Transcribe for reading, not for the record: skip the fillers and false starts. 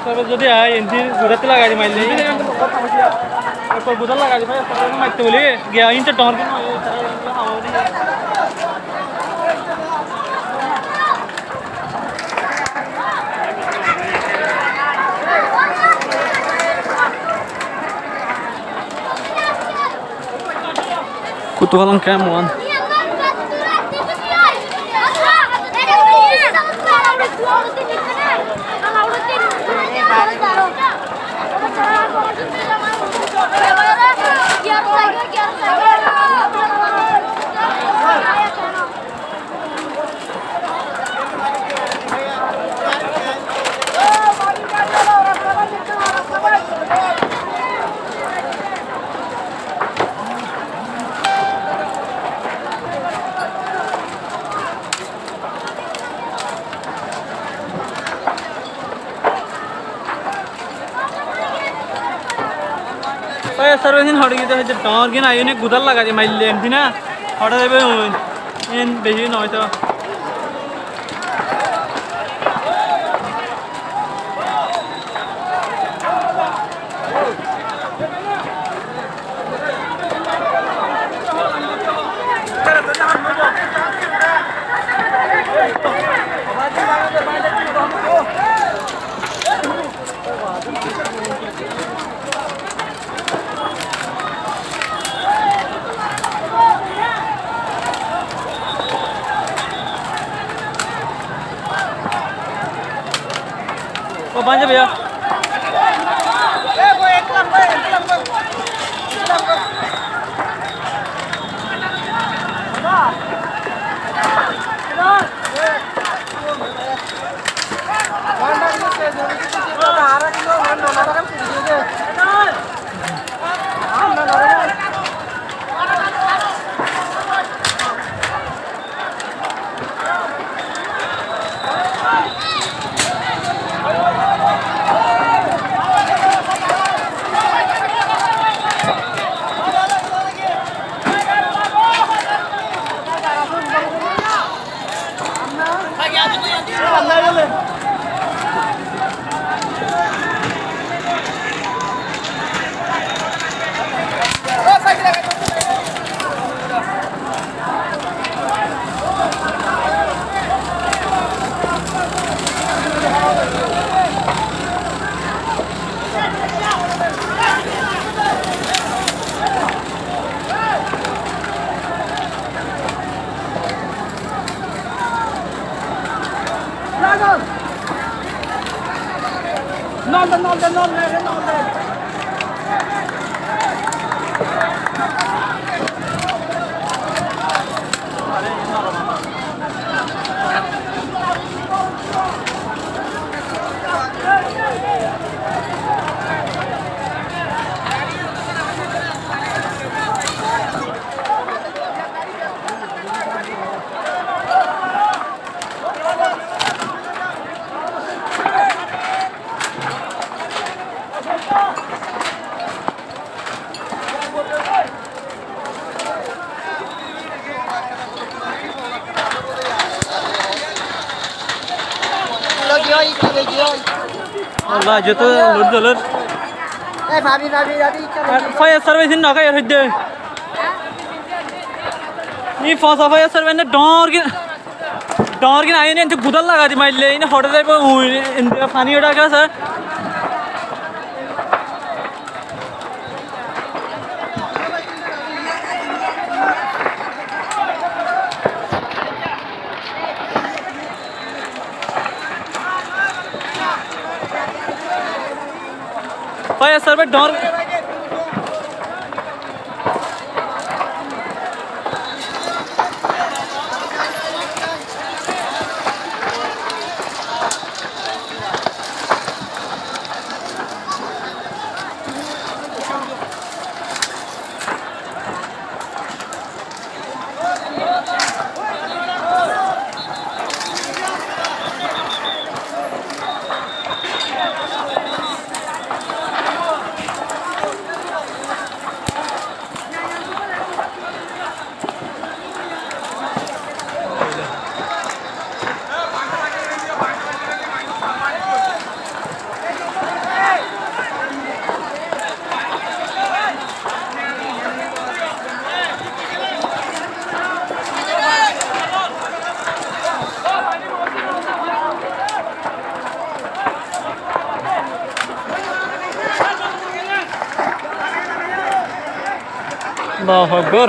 सर्वे যদি আয় এনটি গুদাতে লাগাই দি মাইলে এরপর গুদাল লাগাই দি ভাই সারা মারতে বলি গিয়া ইনটা ডর কেন হাওনি kutualan kemuan सर्वेसिन हट गई तो डर के आई ने गुदल लगा दी माइले एमती ना हटा देवे इन बेसी नय तो वो बन जा भैया वो एक लंबर Allah jatuh lur भाभी फायर सर्विस इन नका यार हिद्दे ये फासा फायर सर्विस ने डर के आये ने जो गुदल लगा दी माइले इन हॉट दे पे इन पानी उड़ा क्या सर फायर सर्विस डर আল্লাহু আকবার।